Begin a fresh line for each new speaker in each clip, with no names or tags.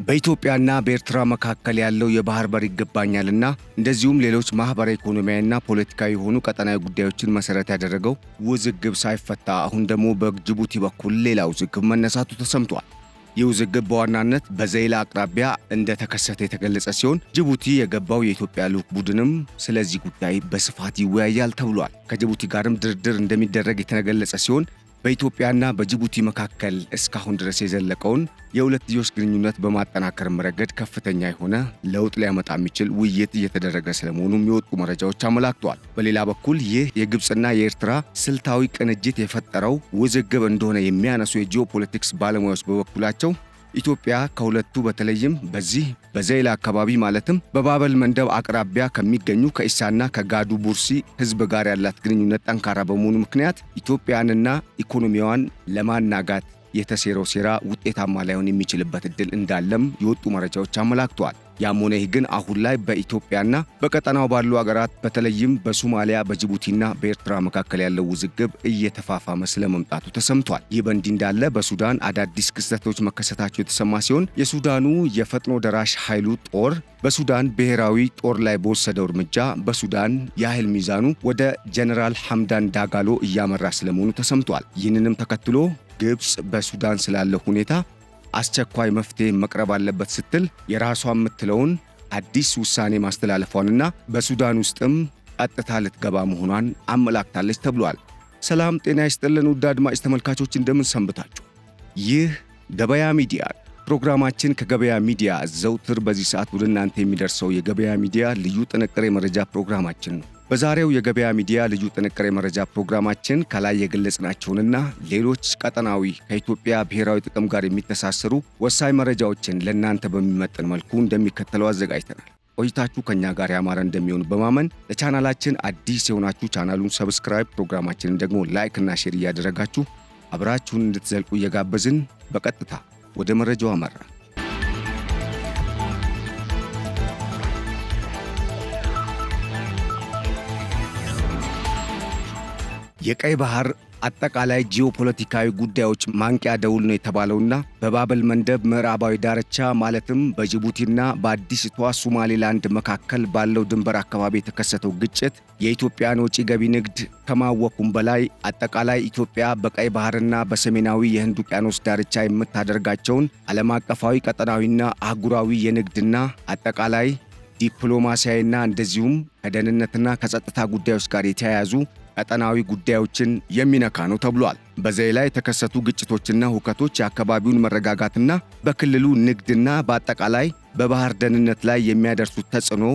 በኢትዮጵያና በኤርትራ መካከል ያለው የባህር በር ይገባኛልና እንደዚሁም ሌሎች ማህበራዊ፣ ኢኮኖሚያዊና ፖለቲካዊ የሆኑ ቀጠናዊ ጉዳዮችን መሰረት ያደረገው ውዝግብ ሳይፈታ አሁን ደግሞ በጅቡቲ በኩል ሌላ ውዝግብ መነሳቱ ተሰምቷል። ይህ ውዝግብ በዋናነት በዘይላ አቅራቢያ እንደተከሰተ የተገለጸ ሲሆን ጅቡቲ የገባው የኢትዮጵያ ልዑክ ቡድንም ስለዚህ ጉዳይ በስፋት ይወያያል ተብሏል። ከጅቡቲ ጋርም ድርድር እንደሚደረግ የተገለጸ ሲሆን በኢትዮጵያና በጅቡቲ መካከል እስካሁን ድረስ የዘለቀውን የሁለትዮሽ ግንኙነት በማጠናከር ረገድ ከፍተኛ የሆነ ለውጥ ሊያመጣ የሚችል ውይይት እየተደረገ ስለመሆኑ የሚወጡ መረጃዎች አመላክተዋል። በሌላ በኩል ይህ የግብጽና የኤርትራ ስልታዊ ቅንጅት የፈጠረው ውዝግብ እንደሆነ የሚያነሱ የጂኦፖለቲክስ ባለሙያዎች በበኩላቸው ኢትዮጵያ ከሁለቱ በተለይም በዚህ በዘይላ አካባቢ ማለትም በባበል መንደብ አቅራቢያ ከሚገኙ ከኢሳና ከጋዱ ቡርሲ ህዝብ ጋር ያላት ግንኙነት ጠንካራ በመሆኑ ምክንያት ኢትዮጵያንና ኢኮኖሚዋን ለማናጋት የተሴረው ሴራ ውጤታማ ላይሆን የሚችልበት እድል እንዳለም የወጡ መረጃዎች አመላክተዋል። ያም ሆነ ይህ ግን አሁን ላይ በኢትዮጵያና በቀጠናው ባሉ አገራት በተለይም በሶማሊያ፣ በጅቡቲና በኤርትራ መካከል ያለው ውዝግብ እየተፋፋመ ስለመምጣቱ ተሰምቷል። ይህ በእንዲህ እንዳለ በሱዳን አዳዲስ ክስተቶች መከሰታቸው የተሰማ ሲሆን የሱዳኑ የፈጥኖ ደራሽ ኃይሉ ጦር በሱዳን ብሔራዊ ጦር ላይ በወሰደው እርምጃ በሱዳን የኃይል ሚዛኑ ወደ ጀነራል ሐምዳን ዳጋሎ እያመራ ስለመሆኑ ተሰምቷል። ይህንንም ተከትሎ ግብጽ በሱዳን ስላለው ሁኔታ አስቸኳይ መፍትሄ መቅረብ አለበት ስትል የራሷ የምትለውን አዲስ ውሳኔ ማስተላለፏንና በሱዳን ውስጥም ቀጥታ ልትገባ መሆኗን አመላክታለች ተብሏል። ሰላም ጤና ይስጥልን ውድ አድማጭ ተመልካቾች እንደምን ሰንብታችሁ? ይህ ገበያ ሚዲያ ፕሮግራማችን ከገበያ ሚዲያ ዘውትር በዚህ ሰዓት ወደ እናንተ የሚደርሰው የገበያ ሚዲያ ልዩ ጥንቅር የመረጃ ፕሮግራማችን ነው። በዛሬው የገበያ ሚዲያ ልዩ ጥንቅር የመረጃ ፕሮግራማችን ከላይ የገለጽናቸውንና ሌሎች ቀጠናዊ ከኢትዮጵያ ብሔራዊ ጥቅም ጋር የሚተሳሰሩ ወሳኝ መረጃዎችን ለእናንተ በሚመጥን መልኩ እንደሚከተለው አዘጋጅተናል። ቆይታችሁ ከኛ ጋር ያማረ እንደሚሆን በማመን ለቻናላችን አዲስ የሆናችሁ ቻናሉን ሰብስክራይብ፣ ፕሮግራማችንን ደግሞ ላይክ እና ሼር እያደረጋችሁ አብራችሁን እንድትዘልቁ እየጋበዝን በቀጥታ ወደ መረጃው አመራ። የቀይ ባህር አጠቃላይ ጂኦፖለቲካዊ ጉዳዮች ማንቂያ ደውል ነው የተባለውና በባበል መንደብ ምዕራባዊ ዳርቻ ማለትም በጅቡቲና በአዲስቷ ሶማሌላንድ መካከል ባለው ድንበር አካባቢ የተከሰተው ግጭት የኢትዮጵያን ወጪ ገቢ ንግድ ከማወኩም በላይ አጠቃላይ ኢትዮጵያ በቀይ ባህርና በሰሜናዊ የህንድ ውቅያኖስ ዳርቻ የምታደርጋቸውን ዓለም አቀፋዊ ቀጠናዊና አህጉራዊ የንግድና አጠቃላይ ዲፕሎማሲያዊና እንደዚሁም ከደህንነትና ከጸጥታ ጉዳዮች ጋር የተያያዙ ቀጠናዊ ጉዳዮችን የሚነካ ነው ተብሏል። በዘይላ የተከሰቱ ግጭቶችና ሁከቶች የአካባቢውን መረጋጋትና በክልሉ ንግድና በአጠቃላይ በባህር ደህንነት ላይ የሚያደርሱት ተጽዕኖ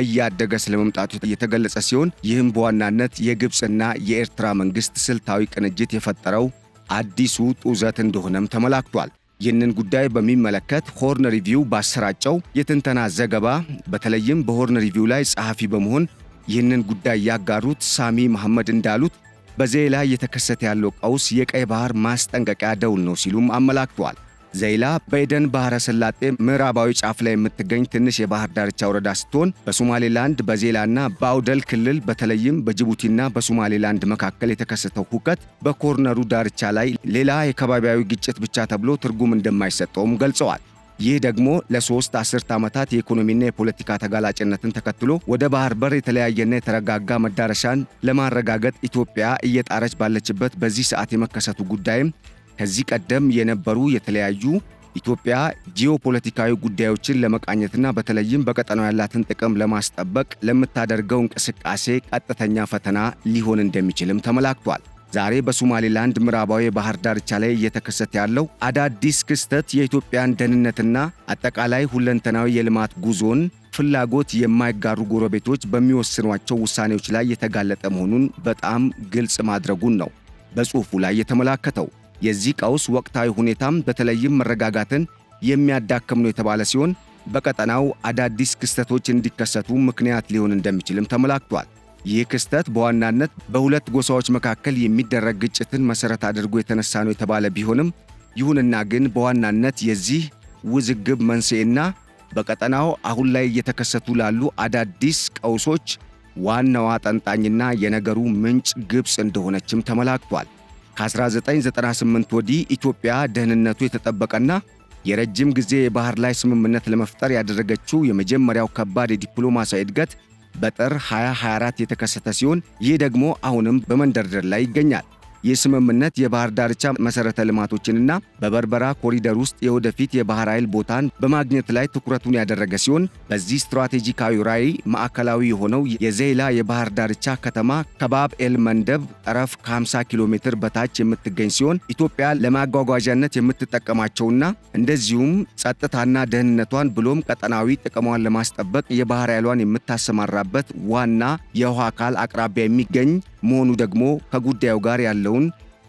እያደገ ስለመምጣቱ የተገለጸ ሲሆን ይህም በዋናነት የግብጽና የኤርትራ መንግስት ስልታዊ ቅንጅት የፈጠረው አዲሱ ጡዘት እንደሆነም ተመላክቷል። ይህንን ጉዳይ በሚመለከት ሆርን ሪቪው ባሰራጨው የትንተና ዘገባ በተለይም በሆርን ሪቪው ላይ ጸሐፊ በመሆን ይህንን ጉዳይ ያጋሩት ሳሚ መሐመድ እንዳሉት በዘይላ እየተከሰተ ያለው ቀውስ የቀይ ባህር ማስጠንቀቂያ ደውል ነው ሲሉም አመላክተዋል። ዘይላ በኤደን ባህረ ሰላጤ ምዕራባዊ ጫፍ ላይ የምትገኝ ትንሽ የባህር ዳርቻ ወረዳ ስትሆን በሶማሌላንድ በዜላና በአውደል ክልል በተለይም በጅቡቲና በሶማሌላንድ መካከል የተከሰተው ሁከት በኮርነሩ ዳርቻ ላይ ሌላ የከባቢያዊ ግጭት ብቻ ተብሎ ትርጉም እንደማይሰጠውም ገልጸዋል። ይህ ደግሞ ለ3 አስርት ዓመታት የኢኮኖሚና የፖለቲካ ተጋላጭነትን ተከትሎ ወደ ባህር በር የተለያየና የተረጋጋ መዳረሻን ለማረጋገጥ ኢትዮጵያ እየጣረች ባለችበት በዚህ ሰዓት የመከሰቱ ጉዳይም ከዚህ ቀደም የነበሩ የተለያዩ ኢትዮጵያ ጂኦፖለቲካዊ ጉዳዮችን ለመቃኘትና በተለይም በቀጠናው ያላትን ጥቅም ለማስጠበቅ ለምታደርገው እንቅስቃሴ ቀጥተኛ ፈተና ሊሆን እንደሚችልም ተመላክቷል። ዛሬ በሶማሌላንድ ምዕራባዊ የባህር ዳርቻ ላይ እየተከሰተ ያለው አዳዲስ ክስተት የኢትዮጵያን ደህንነትና አጠቃላይ ሁለንተናዊ የልማት ጉዞን ፍላጎት የማይጋሩ ጎረቤቶች በሚወስኗቸው ውሳኔዎች ላይ የተጋለጠ መሆኑን በጣም ግልጽ ማድረጉን ነው በጽሑፉ ላይ የተመላከተው። የዚህ ቀውስ ወቅታዊ ሁኔታም በተለይም መረጋጋትን የሚያዳክም ነው የተባለ ሲሆን በቀጠናው አዳዲስ ክስተቶች እንዲከሰቱ ምክንያት ሊሆን እንደሚችልም ተመላክቷል። ይህ ክስተት በዋናነት በሁለት ጎሳዎች መካከል የሚደረግ ግጭትን መሰረት አድርጎ የተነሳ ነው የተባለ ቢሆንም ይሁንና ግን በዋናነት የዚህ ውዝግብ መንስኤና በቀጠናው አሁን ላይ እየተከሰቱ ላሉ አዳዲስ ቀውሶች ዋናዋ አጠንጣኝና የነገሩ ምንጭ ግብጽ እንደሆነችም ተመላክቷል። ከ1998 ወዲህ ኢትዮጵያ ደህንነቱ የተጠበቀና የረጅም ጊዜ የባህር ላይ ስምምነት ለመፍጠር ያደረገችው የመጀመሪያው ከባድ የዲፕሎማሲያዊ እድገት በጥር 2024 የተከሰተ ሲሆን ይህ ደግሞ አሁንም በመንደርደር ላይ ይገኛል። ይህ ስምምነት የባህር ዳርቻ መሠረተ ልማቶችንና በበርበራ ኮሪደር ውስጥ የወደፊት የባህር ኃይል ቦታን በማግኘት ላይ ትኩረቱን ያደረገ ሲሆን በዚህ ስትራቴጂካዊ ራዕይ ማዕከላዊ የሆነው የዘይላ የባህር ዳርቻ ከተማ ከባብ ኤል መንደብ ጠረፍ ከ50 ኪሎ ሜትር በታች የምትገኝ ሲሆን ኢትዮጵያ ለማጓጓዣነት የምትጠቀማቸውና እንደዚሁም ጸጥታና ደህንነቷን ብሎም ቀጠናዊ ጥቅሟን ለማስጠበቅ የባህር ኃይሏን የምታሰማራበት ዋና የውሃ አካል አቅራቢያ የሚገኝ መሆኑ ደግሞ ከጉዳዩ ጋር ያለውን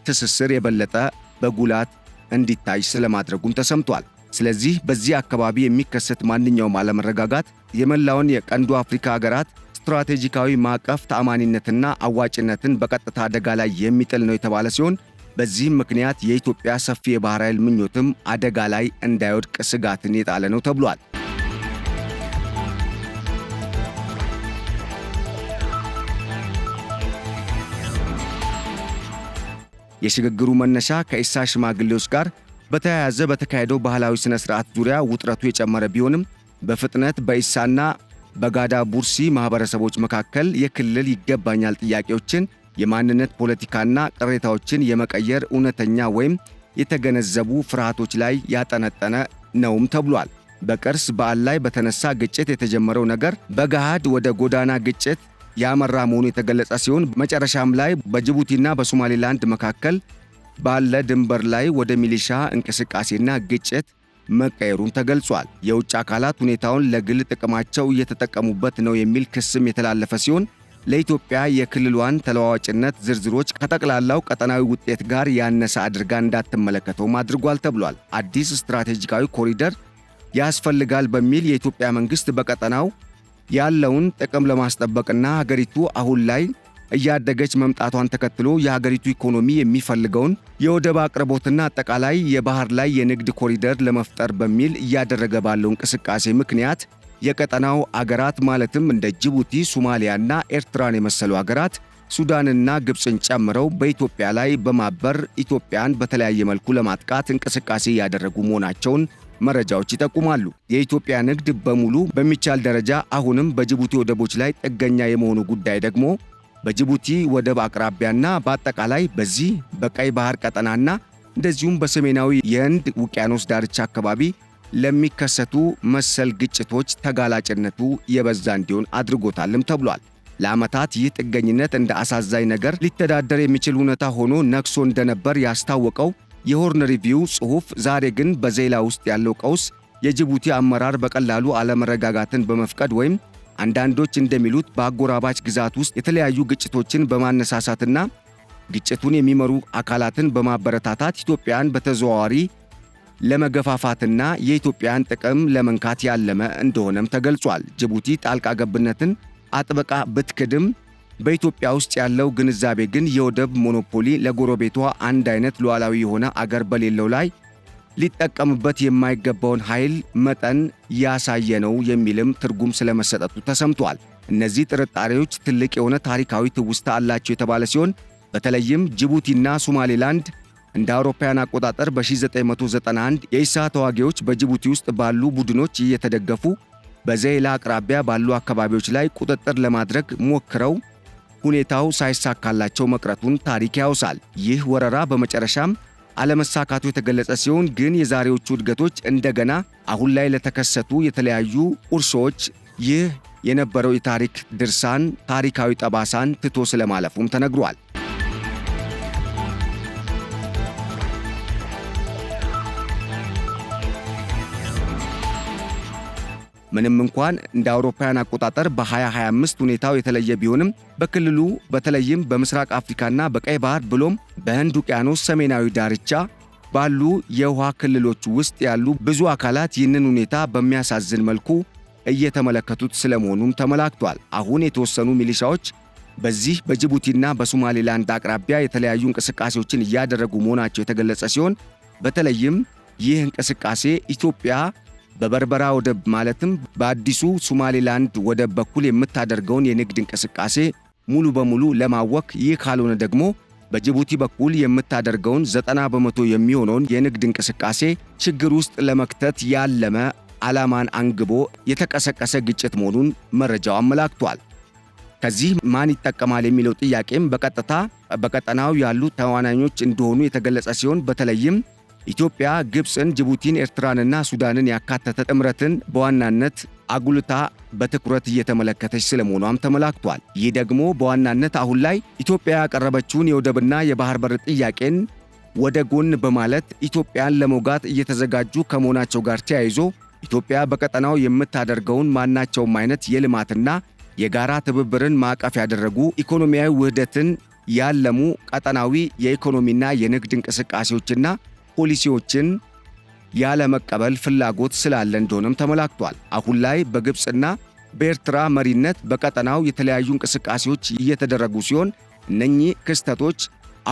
ትስስር የበለጠ በጉላት እንዲታይ ስለማድረጉም ተሰምቷል። ስለዚህ በዚህ አካባቢ የሚከሰት ማንኛውም አለመረጋጋት የመላውን የቀንዱ አፍሪካ ሀገራት ስትራቴጂካዊ ማዕቀፍ ተአማኒነትና አዋጭነትን በቀጥታ አደጋ ላይ የሚጥል ነው የተባለ ሲሆን በዚህም ምክንያት የኢትዮጵያ ሰፊ የባህር ኃይል ምኞትም አደጋ ላይ እንዳይወድቅ ስጋትን የጣለ ነው ተብሏል። የሽግግሩ መነሻ ከኢሳ ሽማግሌዎች ጋር በተያያዘ በተካሄደው ባህላዊ ሥነ ሥርዓት ዙሪያ ውጥረቱ የጨመረ ቢሆንም በፍጥነት በኢሳና በጋዳ ቡርሲ ማኅበረሰቦች መካከል የክልል ይገባኛል ጥያቄዎችን፣ የማንነት ፖለቲካና ቅሬታዎችን የመቀየር እውነተኛ ወይም የተገነዘቡ ፍርሃቶች ላይ ያጠነጠነ ነውም ተብሏል። በቅርስ በዓል ላይ በተነሳ ግጭት የተጀመረው ነገር በገሃድ ወደ ጎዳና ግጭት ያመራ መሆኑ የተገለጸ ሲሆን መጨረሻም ላይ በጅቡቲና በሶማሌላንድ መካከል ባለ ድንበር ላይ ወደ ሚሊሻ እንቅስቃሴና ግጭት መቀየሩን ተገልጿል። የውጭ አካላት ሁኔታውን ለግል ጥቅማቸው እየተጠቀሙበት ነው የሚል ክስም የተላለፈ ሲሆን ለኢትዮጵያ የክልሏን ተለዋዋጭነት ዝርዝሮች ከጠቅላላው ቀጠናዊ ውጤት ጋር ያነሰ አድርጋ እንዳትመለከተውም አድርጓል ተብሏል። አዲስ ስትራቴጂካዊ ኮሪደር ያስፈልጋል በሚል የኢትዮጵያ መንግሥት በቀጠናው ያለውን ጥቅም ለማስጠበቅና ሀገሪቱ አሁን ላይ እያደገች መምጣቷን ተከትሎ የሀገሪቱ ኢኮኖሚ የሚፈልገውን የወደብ አቅርቦትና አጠቃላይ የባህር ላይ የንግድ ኮሪደር ለመፍጠር በሚል እያደረገ ባለው እንቅስቃሴ ምክንያት የቀጠናው አገራት ማለትም እንደ ጅቡቲ፣ ሶማሊያና ኤርትራን የመሰሉ አገራት ሱዳንና ግብፅን ጨምረው በኢትዮጵያ ላይ በማበር ኢትዮጵያን በተለያየ መልኩ ለማጥቃት እንቅስቃሴ ያደረጉ መሆናቸውን መረጃዎች ይጠቁማሉ። የኢትዮጵያ ንግድ በሙሉ በሚቻል ደረጃ አሁንም በጅቡቲ ወደቦች ላይ ጥገኛ የመሆኑ ጉዳይ ደግሞ በጅቡቲ ወደብ አቅራቢያና በአጠቃላይ በዚህ በቀይ ባህር ቀጠናና እንደዚሁም በሰሜናዊ የህንድ ውቅያኖስ ዳርቻ አካባቢ ለሚከሰቱ መሰል ግጭቶች ተጋላጭነቱ የበዛ እንዲሆን አድርጎታልም ተብሏል። ለዓመታት ይህ ጥገኝነት እንደ አሳዛኝ ነገር ሊተዳደር የሚችል እውነታ ሆኖ ነግሶ እንደነበር ያስታወቀው የሆርን ሪቪው ጽሑፍ ዛሬ ግን በዘይላ ውስጥ ያለው ቀውስ የጅቡቲ አመራር በቀላሉ አለመረጋጋትን በመፍቀድ ወይም አንዳንዶች እንደሚሉት በአጎራባች ግዛት ውስጥ የተለያዩ ግጭቶችን በማነሳሳትና ግጭቱን የሚመሩ አካላትን በማበረታታት ኢትዮጵያን በተዘዋዋሪ ለመገፋፋትና የኢትዮጵያን ጥቅም ለመንካት ያለመ እንደሆነም ተገልጿል። ጅቡቲ ጣልቃ ገብነትን አጥብቃ ብትክድም በኢትዮጵያ ውስጥ ያለው ግንዛቤ ግን የወደብ ሞኖፖሊ ለጎረቤቷ አንድ አይነት ሉዓላዊ የሆነ አገር በሌለው ላይ ሊጠቀምበት የማይገባውን ኃይል መጠን ያሳየ ነው የሚልም ትርጉም ስለመሰጠቱ ተሰምቷል። እነዚህ ጥርጣሬዎች ትልቅ የሆነ ታሪካዊ ትውስታ አላቸው የተባለ ሲሆን በተለይም ጅቡቲና ሶማሌላንድ እንደ አውሮፓውያን አቆጣጠር በ1991 የኢሳ ተዋጊዎች በጅቡቲ ውስጥ ባሉ ቡድኖች እየተደገፉ በዘይላ አቅራቢያ ባሉ አካባቢዎች ላይ ቁጥጥር ለማድረግ ሞክረው ሁኔታው ሳይሳካላቸው መቅረቱን ታሪክ ያውሳል። ይህ ወረራ በመጨረሻም አለመሳካቱ የተገለጸ ሲሆን ግን የዛሬዎቹ እድገቶች እንደገና አሁን ላይ ለተከሰቱ የተለያዩ ቁርሾች ይህ የነበረው የታሪክ ድርሳን ታሪካዊ ጠባሳን ትቶ ስለማለፉም ተነግሯል። ምንም እንኳን እንደ አውሮፓውያን አቆጣጠር በ2025 ሁኔታው የተለየ ቢሆንም በክልሉ በተለይም በምስራቅ አፍሪካና በቀይ ባህር ብሎም በህንድ ውቅያኖስ ሰሜናዊ ዳርቻ ባሉ የውሃ ክልሎች ውስጥ ያሉ ብዙ አካላት ይህንን ሁኔታ በሚያሳዝን መልኩ እየተመለከቱት ስለመሆኑም ተመላክቷል። አሁን የተወሰኑ ሚሊሻዎች በዚህ በጅቡቲና በሶማሌላንድ አቅራቢያ የተለያዩ እንቅስቃሴዎችን እያደረጉ መሆናቸው የተገለጸ ሲሆን በተለይም ይህ እንቅስቃሴ ኢትዮጵያ በበርበራ ወደብ ማለትም በአዲሱ ሶማሌላንድ ወደብ በኩል የምታደርገውን የንግድ እንቅስቃሴ ሙሉ በሙሉ ለማወክ ይህ ካልሆነ ደግሞ በጅቡቲ በኩል የምታደርገውን 90% የሚሆነውን የንግድ እንቅስቃሴ ችግር ውስጥ ለመክተት ያለመ ዓላማን አንግቦ የተቀሰቀሰ ግጭት መሆኑን መረጃው አመላክቷል። ከዚህ ማን ይጠቀማል የሚለው ጥያቄም በቀጥታ በቀጠናው ያሉ ተዋናኞች እንደሆኑ የተገለጸ ሲሆን በተለይም ኢትዮጵያ ግብፅን፣ ጅቡቲን፣ ኤርትራንና ሱዳንን ያካተተ ጥምረትን በዋናነት አጉልታ በትኩረት እየተመለከተች ስለመሆኗም ተመላክቷል። ይህ ደግሞ በዋናነት አሁን ላይ ኢትዮጵያ ያቀረበችውን የወደብና የባህር በር ጥያቄን ወደ ጎን በማለት ኢትዮጵያን ለመውጋት እየተዘጋጁ ከመሆናቸው ጋር ተያይዞ ኢትዮጵያ በቀጠናው የምታደርገውን ማናቸውም አይነት የልማትና የጋራ ትብብርን ማዕቀፍ ያደረጉ ኢኮኖሚያዊ ውህደትን ያለሙ ቀጠናዊ የኢኮኖሚና የንግድ እንቅስቃሴዎችና ፖሊሲዎችን ያለመቀበል ፍላጎት ስላለ እንደሆነም ተመላክቷል። አሁን ላይ በግብፅና በኤርትራ መሪነት በቀጠናው የተለያዩ እንቅስቃሴዎች እየተደረጉ ሲሆን እነኚህ ክስተቶች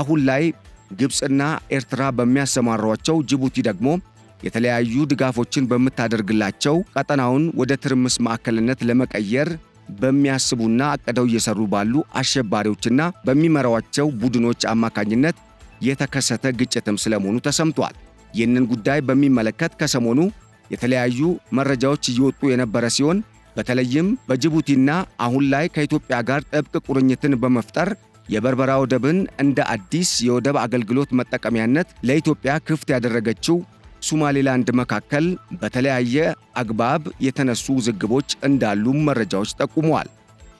አሁን ላይ ግብፅና ኤርትራ በሚያሰማሯቸው፣ ጅቡቲ ደግሞ የተለያዩ ድጋፎችን በምታደርግላቸው ቀጠናውን ወደ ትርምስ ማዕከልነት ለመቀየር በሚያስቡና አቅደው እየሰሩ ባሉ አሸባሪዎችና በሚመራቸው ቡድኖች አማካኝነት የተከሰተ ግጭትም ስለመሆኑ ተሰምቷል። ይህንን ጉዳይ በሚመለከት ከሰሞኑ የተለያዩ መረጃዎች እየወጡ የነበረ ሲሆን በተለይም በጅቡቲና አሁን ላይ ከኢትዮጵያ ጋር ጥብቅ ቁርኝትን በመፍጠር የበርበራ ወደብን እንደ አዲስ የወደብ አገልግሎት መጠቀሚያነት ለኢትዮጵያ ክፍት ያደረገችው ሶማሌላንድ መካከል በተለያየ አግባብ የተነሱ ውዝግቦች እንዳሉ መረጃዎች ጠቁመዋል።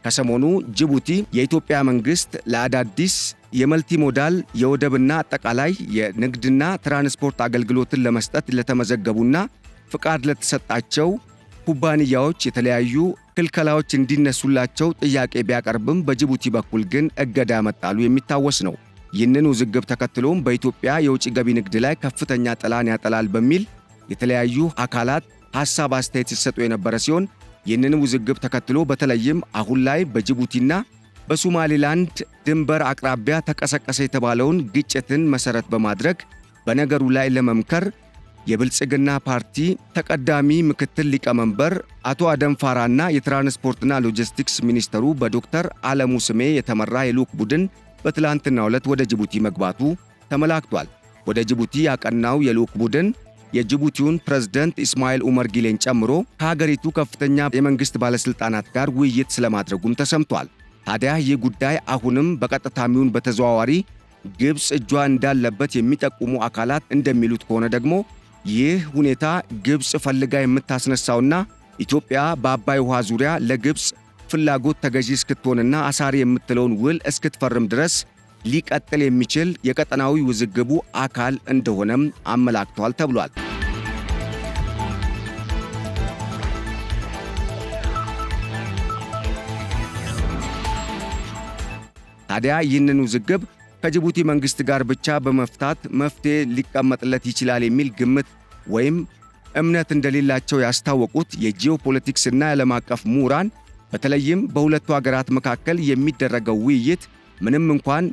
ከሰሞኑ ጅቡቲ የኢትዮጵያ መንግስት ለአዳዲስ የመልቲሞዳል የወደብና አጠቃላይ የንግድና ትራንስፖርት አገልግሎትን ለመስጠት ለተመዘገቡና ፍቃድ ለተሰጣቸው ኩባንያዎች የተለያዩ ክልከላዎች እንዲነሱላቸው ጥያቄ ቢያቀርብም በጅቡቲ በኩል ግን እገዳ መጣሉ የሚታወስ ነው። ይህንን ውዝግብ ተከትሎም በኢትዮጵያ የውጭ ገቢ ንግድ ላይ ከፍተኛ ጥላን ያጠላል በሚል የተለያዩ አካላት ሐሳብ አስተያየት ሲሰጡ የነበረ ሲሆን ይህንን ውዝግብ ተከትሎ በተለይም አሁን ላይ በጅቡቲና በሶማሌላንድ ድንበር አቅራቢያ ተቀሰቀሰ የተባለውን ግጭትን መሰረት በማድረግ በነገሩ ላይ ለመምከር የብልጽግና ፓርቲ ተቀዳሚ ምክትል ሊቀመንበር አቶ አደም ፋራና የትራንስፖርትና ሎጂስቲክስ ሚኒስተሩ በዶክተር አለሙ ስሜ የተመራ የልዑክ ቡድን በትላንትናው ዕለት ወደ ጅቡቲ መግባቱ ተመላክቷል። ወደ ጅቡቲ ያቀናው የልዑክ ቡድን የጅቡቲውን ፕሬዝዳንት ኢስማኤል ኡመር ጊሌን ጨምሮ ከሀገሪቱ ከፍተኛ የመንግስት ባለስልጣናት ጋር ውይይት ስለማድረጉም ተሰምቷል። ታዲያ ይህ ጉዳይ አሁንም በቀጥታም ይሁን በተዘዋዋሪ ግብፅ እጇ እንዳለበት የሚጠቁሙ አካላት እንደሚሉት ከሆነ ደግሞ ይህ ሁኔታ ግብፅ ፈልጋ የምታስነሳውና ኢትዮጵያ በአባይ ውሃ ዙሪያ ለግብፅ ፍላጎት ተገዢ እስክትሆንና አሳሪ የምትለውን ውል እስክትፈርም ድረስ ሊቀጥል የሚችል የቀጠናዊ ውዝግቡ አካል እንደሆነም አመላክቷል ተብሏል። ታዲያ ይህንን ውዝግብ ከጅቡቲ መንግስት ጋር ብቻ በመፍታት መፍትሄ ሊቀመጥለት ይችላል የሚል ግምት ወይም እምነት እንደሌላቸው ያስታወቁት የጂኦፖለቲክስና የዓለም አቀፍ ምሁራን በተለይም በሁለቱ ሀገራት መካከል የሚደረገው ውይይት ምንም እንኳን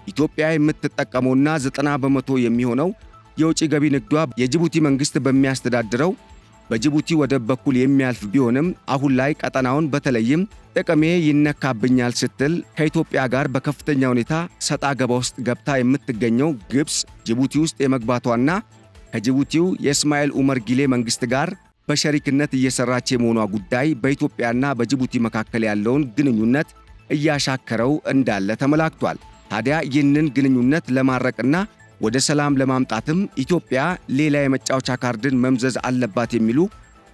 ኢትዮጵያ የምትጠቀመውና 90% የሚሆነው የውጭ ገቢ ንግዷ የጅቡቲ መንግስት በሚያስተዳድረው በጅቡቲ ወደብ በኩል የሚያልፍ ቢሆንም አሁን ላይ ቀጠናውን በተለይም ጥቅሜ ይነካብኛል ስትል ከኢትዮጵያ ጋር በከፍተኛ ሁኔታ ሰጣ ገባ ውስጥ ገብታ የምትገኘው ግብፅ ጅቡቲ ውስጥ የመግባቷና ከጅቡቲው የእስማኤል ኡመር ጊሌ መንግስት ጋር በሸሪክነት እየሰራች የመሆኗ ጉዳይ በኢትዮጵያና በጅቡቲ መካከል ያለውን ግንኙነት እያሻከረው እንዳለ ተመላክቷል። ታዲያ ይህንን ግንኙነት ለማረቅና ወደ ሰላም ለማምጣትም ኢትዮጵያ ሌላ የመጫወቻ ካርድን መምዘዝ አለባት የሚሉ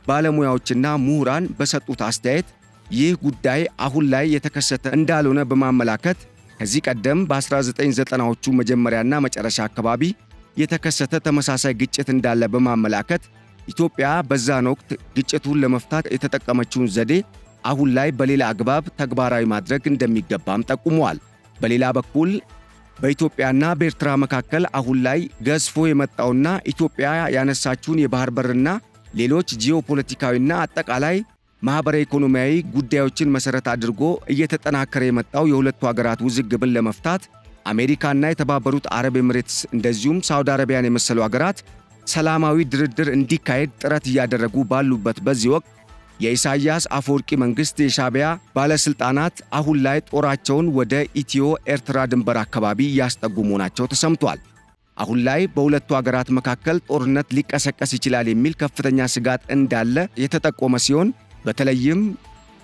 ባለሙያዎችና ምሁራን በሰጡት አስተያየት ይህ ጉዳይ አሁን ላይ የተከሰተ እንዳልሆነ በማመላከት ከዚህ ቀደም በ1990ዎቹ መጀመሪያና መጨረሻ አካባቢ የተከሰተ ተመሳሳይ ግጭት እንዳለ በማመላከት ኢትዮጵያ በዛን ወቅት ግጭቱን ለመፍታት የተጠቀመችውን ዘዴ አሁን ላይ በሌላ አግባብ ተግባራዊ ማድረግ እንደሚገባም ጠቁመዋል። በሌላ በኩል በኢትዮጵያና በኤርትራ መካከል አሁን ላይ ገዝፎ የመጣውና ኢትዮጵያ ያነሳችውን የባህር በርና ሌሎች ጂኦፖለቲካዊና አጠቃላይ ማህበራዊ ኢኮኖሚያዊ ጉዳዮችን መሰረት አድርጎ እየተጠናከረ የመጣው የሁለቱ ሀገራት ውዝግብን ለመፍታት አሜሪካና የተባበሩት አረብ ኤሚሬትስ እንደዚሁም ሳውዲ አረቢያን የመሰሉ ሀገራት ሰላማዊ ድርድር እንዲካሄድ ጥረት እያደረጉ ባሉበት በዚህ ወቅት የኢሳያስ አፈወርቂ መንግስት የሻዕቢያ ባለስልጣናት አሁን ላይ ጦራቸውን ወደ ኢትዮ ኤርትራ ድንበር አካባቢ እያስጠጉ መሆናቸው ተሰምቷል። አሁን ላይ በሁለቱ ሀገራት መካከል ጦርነት ሊቀሰቀስ ይችላል የሚል ከፍተኛ ስጋት እንዳለ የተጠቆመ ሲሆን በተለይም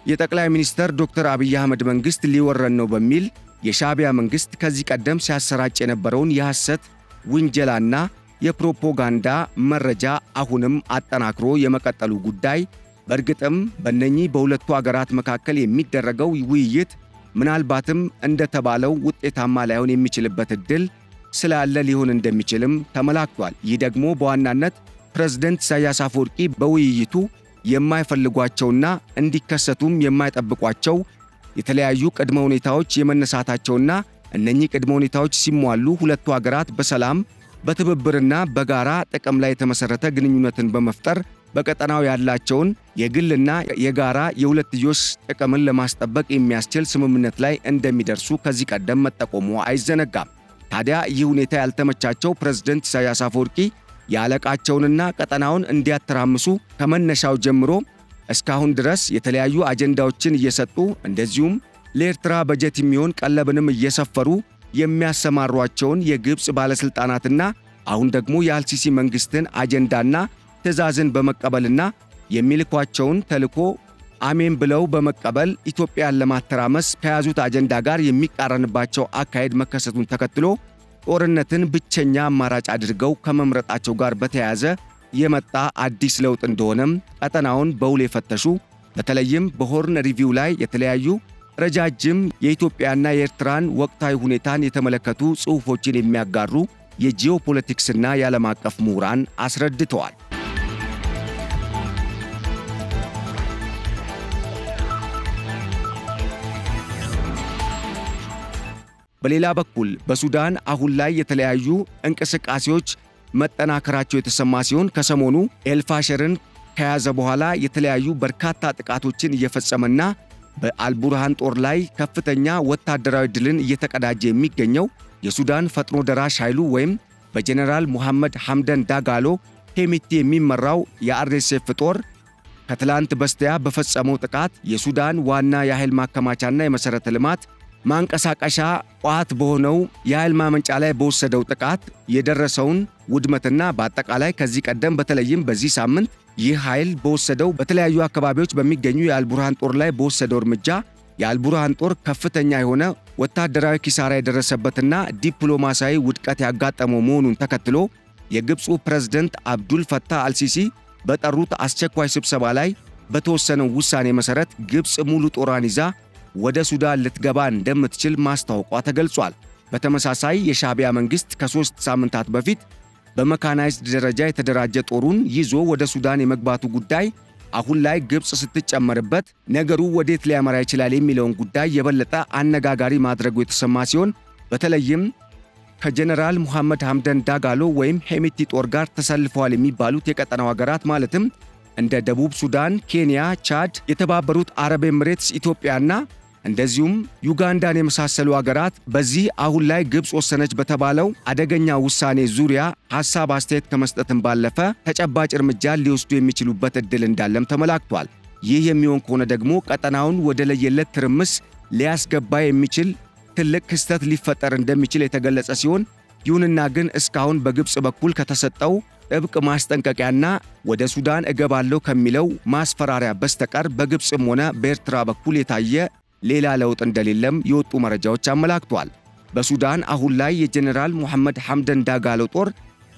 የጠቅላይ ሚኒስትር ዶክተር አብይ አህመድ መንግስት ሊወረን ነው በሚል የሻዕቢያ መንግስት ከዚህ ቀደም ሲያሰራጭ የነበረውን የሐሰት ውንጀላና የፕሮፓጋንዳ መረጃ አሁንም አጠናክሮ የመቀጠሉ ጉዳይ በእርግጥም በእነኚህ በሁለቱ ሀገራት መካከል የሚደረገው ውይይት ምናልባትም እንደተባለው ውጤታማ ላይሆን የሚችልበት ዕድል ስላለ ሊሆን እንደሚችልም ተመላክቷል። ይህ ደግሞ በዋናነት ፕሬዝዳንት ኢሳያስ አፈወርቂ በውይይቱ የማይፈልጓቸውና እንዲከሰቱም የማይጠብቋቸው የተለያዩ ቅድመ ሁኔታዎች የመነሳታቸውና እነኚህ ቅድመ ሁኔታዎች ሲሟሉ ሁለቱ ሀገራት በሰላም በትብብርና በጋራ ጥቅም ላይ የተመሰረተ ግንኙነትን በመፍጠር በቀጠናው ያላቸውን የግልና የጋራ የሁለትዮሽ ጥቅምን ለማስጠበቅ የሚያስችል ስምምነት ላይ እንደሚደርሱ ከዚህ ቀደም መጠቆሙ አይዘነጋም። ታዲያ ይህ ሁኔታ ያልተመቻቸው ፕሬዝዳንት ኢሳያስ አፈወርቂ ያለቃቸውንና ቀጠናውን እንዲያተራምሱ ከመነሻው ጀምሮ እስካሁን ድረስ የተለያዩ አጀንዳዎችን እየሰጡ እንደዚሁም ለኤርትራ በጀት የሚሆን ቀለብንም እየሰፈሩ የሚያሰማሯቸውን የግብፅ ባለስልጣናትና አሁን ደግሞ የአልሲሲ መንግስትን አጀንዳና ትዕዛዝን በመቀበልና የሚልኳቸውን ተልዕኮ አሜን ብለው በመቀበል ኢትዮጵያን ለማተራመስ ከያዙት አጀንዳ ጋር የሚቃረንባቸው አካሄድ መከሰቱን ተከትሎ ጦርነትን ብቸኛ አማራጭ አድርገው ከመምረጣቸው ጋር በተያያዘ የመጣ አዲስ ለውጥ እንደሆነም ቀጠናውን በውል የፈተሹ በተለይም በሆርን ሪቪው ላይ የተለያዩ ረጃጅም የኢትዮጵያና የኤርትራን ወቅታዊ ሁኔታን የተመለከቱ ጽሑፎችን የሚያጋሩ የጂኦፖለቲክስና የዓለም አቀፍ ምሁራን አስረድተዋል። በሌላ በኩል በሱዳን አሁን ላይ የተለያዩ እንቅስቃሴዎች መጠናከራቸው የተሰማ ሲሆን ከሰሞኑ ኤልፋሸርን ከያዘ በኋላ የተለያዩ በርካታ ጥቃቶችን እየፈጸመና በአልቡርሃን ጦር ላይ ከፍተኛ ወታደራዊ ድልን እየተቀዳጀ የሚገኘው የሱዳን ፈጥኖ ደራሽ ኃይሉ ወይም በጀነራል ሙሐመድ ሐምደን ዳጋሎ ሄሚቲ የሚመራው የአርኤስኤፍ ጦር ከትላንት በስቲያ በፈጸመው ጥቃት የሱዳን ዋና የኃይል ማከማቻና የመሠረተ ልማት ማንቀሳቀሻ ቋት በሆነው የኃይል ማመንጫ ላይ በወሰደው ጥቃት የደረሰውን ውድመትና በአጠቃላይ ከዚህ ቀደም በተለይም በዚህ ሳምንት ይህ ኃይል በወሰደው በተለያዩ አካባቢዎች በሚገኙ የአልቡርሃን ጦር ላይ በወሰደው እርምጃ የአልቡርሃን ጦር ከፍተኛ የሆነ ወታደራዊ ኪሳራ የደረሰበትና ዲፕሎማሲያዊ ውድቀት ያጋጠመው መሆኑን ተከትሎ የግብፁ ፕሬዝዳንት አብዱል ፈታህ አልሲሲ በጠሩት አስቸኳይ ስብሰባ ላይ በተወሰነው ውሳኔ መሠረት ግብፅ ሙሉ ጦሯን ይዛ ወደ ሱዳን ልትገባ እንደምትችል ማስታወቋ ተገልጿል። በተመሳሳይ የሻዕቢያ መንግስት ከ3 ሳምንታት በፊት በመካናይዝድ ደረጃ የተደራጀ ጦሩን ይዞ ወደ ሱዳን የመግባቱ ጉዳይ አሁን ላይ ግብፅ ስትጨመርበት ነገሩ ወዴት ሊያመራ ይችላል የሚለውን ጉዳይ የበለጠ አነጋጋሪ ማድረጉ የተሰማ ሲሆን በተለይም ከጀነራል ሙሐመድ ሐምደን ዳጋሎ ወይም ሄሚቲ ጦር ጋር ተሰልፈዋል የሚባሉት የቀጠናው ሀገራት ማለትም እንደ ደቡብ ሱዳን፣ ኬንያ፣ ቻድ፣ የተባበሩት አረብ ኤምሬትስ፣ ኢትዮጵያና እንደዚሁም ዩጋንዳን የመሳሰሉ ሀገራት በዚህ አሁን ላይ ግብፅ ወሰነች በተባለው አደገኛ ውሳኔ ዙሪያ ሐሳብ አስተያየት ከመስጠትም ባለፈ ተጨባጭ እርምጃ ሊወስዱ የሚችሉበት ዕድል እንዳለም ተመላክቷል። ይህ የሚሆን ከሆነ ደግሞ ቀጠናውን ወደ ለየለት ትርምስ ሊያስገባ የሚችል ትልቅ ክስተት ሊፈጠር እንደሚችል የተገለጸ ሲሆን ይሁንና ግን እስካሁን በግብፅ በኩል ከተሰጠው ጥብቅ ማስጠንቀቂያና ወደ ሱዳን እገባለሁ ከሚለው ማስፈራሪያ በስተቀር በግብፅም ሆነ በኤርትራ በኩል የታየ ሌላ ለውጥ እንደሌለም የወጡ መረጃዎች አመላክተዋል። በሱዳን አሁን ላይ የጀነራል ሙሐመድ ሐምደን ዳጋሎ ጦር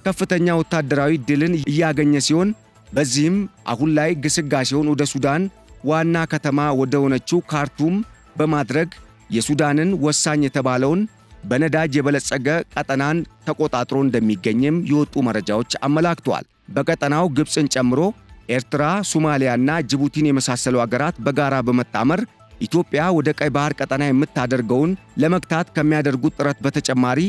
ከፍተኛ ወታደራዊ ድልን እያገኘ ሲሆን በዚህም አሁን ላይ ግስጋሴውን ወደ ሱዳን ዋና ከተማ ወደ ሆነችው ካርቱም በማድረግ የሱዳንን ወሳኝ የተባለውን በነዳጅ የበለጸገ ቀጠናን ተቆጣጥሮ እንደሚገኝም የወጡ መረጃዎች አመላክተዋል። በቀጠናው ግብፅን ጨምሮ ኤርትራ፣ ሶማሊያና ጅቡቲን የመሳሰሉ አገራት በጋራ በመጣመር ኢትዮጵያ ወደ ቀይ ባህር ቀጠና የምታደርገውን ለመግታት ከሚያደርጉት ጥረት በተጨማሪ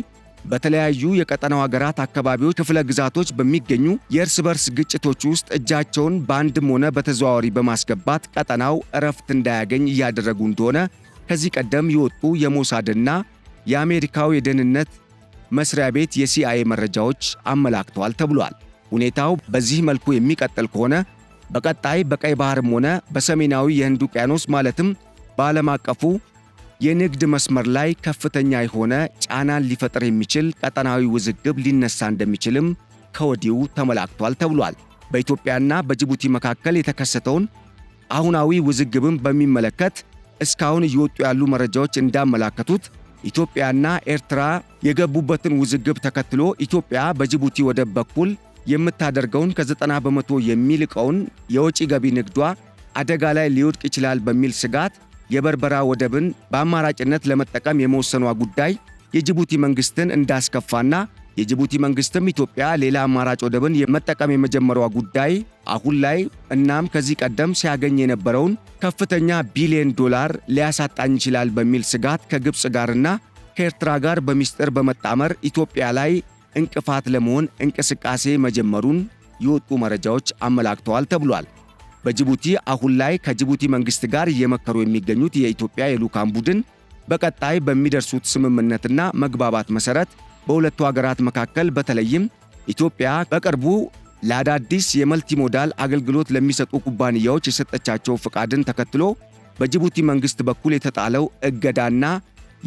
በተለያዩ የቀጠናው አገራት አካባቢዎች ክፍለ ግዛቶች በሚገኙ የእርስ በርስ ግጭቶች ውስጥ እጃቸውን በአንድም ሆነ በተዘዋዋሪ በማስገባት ቀጠናው እረፍት እንዳያገኝ እያደረጉ እንደሆነ ከዚህ ቀደም የወጡ የሞሳድና የአሜሪካው የደህንነት መስሪያ ቤት የሲአይኤ መረጃዎች አመላክተዋል ተብሏል። ሁኔታው በዚህ መልኩ የሚቀጥል ከሆነ በቀጣይ በቀይ ባህርም ሆነ በሰሜናዊ የህንድ ውቅያኖስ ማለትም በዓለም አቀፉ የንግድ መስመር ላይ ከፍተኛ የሆነ ጫናን ሊፈጥር የሚችል ቀጠናዊ ውዝግብ ሊነሳ እንደሚችልም ከወዲሁ ተመላክቷል ተብሏል። በኢትዮጵያና በጅቡቲ መካከል የተከሰተውን አሁናዊ ውዝግብን በሚመለከት እስካሁን እየወጡ ያሉ መረጃዎች እንዳመላከቱት ኢትዮጵያና ኤርትራ የገቡበትን ውዝግብ ተከትሎ ኢትዮጵያ በጅቡቲ ወደብ በኩል የምታደርገውን ከ90 በመቶ የሚልቀውን የወጪ ገቢ ንግዷ አደጋ ላይ ሊወድቅ ይችላል በሚል ስጋት የበርበራ ወደብን በአማራጭነት ለመጠቀም የመወሰኗ ጉዳይ የጅቡቲ መንግስትን እንዳስከፋና የጅቡቲ መንግስትም ኢትዮጵያ ሌላ አማራጭ ወደብን የመጠቀም የመጀመሯ ጉዳይ አሁን ላይ እናም ከዚህ ቀደም ሲያገኝ የነበረውን ከፍተኛ ቢሊዮን ዶላር ሊያሳጣኝ ይችላል በሚል ስጋት ከግብፅ ጋርና ከኤርትራ ጋር በሚስጥር በመጣመር ኢትዮጵያ ላይ እንቅፋት ለመሆን እንቅስቃሴ መጀመሩን የወጡ መረጃዎች አመላክተዋል ተብሏል። በጅቡቲ አሁን ላይ ከጅቡቲ መንግስት ጋር እየመከሩ የሚገኙት የኢትዮጵያ የልዑካን ቡድን በቀጣይ በሚደርሱት ስምምነትና መግባባት መሰረት በሁለቱ ሀገራት መካከል በተለይም ኢትዮጵያ በቅርቡ ለአዳዲስ የመልቲሞዳል አገልግሎት ለሚሰጡ ኩባንያዎች የሰጠቻቸው ፍቃድን ተከትሎ በጅቡቲ መንግስት በኩል የተጣለው እገዳና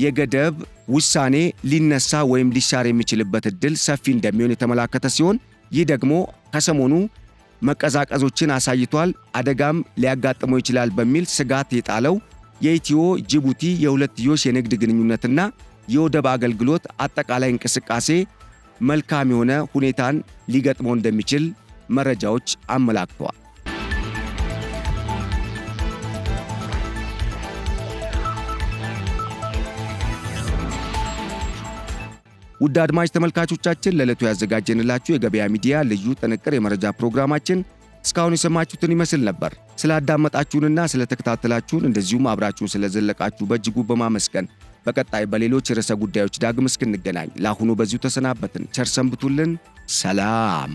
የገደብ ውሳኔ ሊነሳ ወይም ሊሻር የሚችልበት ዕድል ሰፊ እንደሚሆን የተመላከተ ሲሆን ይህ ደግሞ ከሰሞኑ መቀዛቀዞችን አሳይቷል፣ አደጋም ሊያጋጥመው ይችላል በሚል ስጋት የጣለው የኢትዮ ጅቡቲ የሁለትዮሽ የንግድ ግንኙነትና የወደብ አገልግሎት አጠቃላይ እንቅስቃሴ መልካም የሆነ ሁኔታን ሊገጥመው እንደሚችል መረጃዎች አመላክተዋል። ውድ አድማጭ ተመልካቾቻችን ለዕለቱ ያዘጋጀንላችሁ የገበያ ሚዲያ ልዩ ጥንቅር የመረጃ ፕሮግራማችን እስካሁን የሰማችሁትን ይመስል ነበር። ስላዳመጣችሁንና ስለተከታተላችሁን እንደዚሁም አብራችሁን ስለዘለቃችሁ በእጅጉ በማመስገን በቀጣይ በሌሎች ርዕሰ ጉዳዮች ዳግም እስክንገናኝ ለአሁኑ በዚሁ ተሰናበትን። ቸር ሰንብቱልን። ሰላም።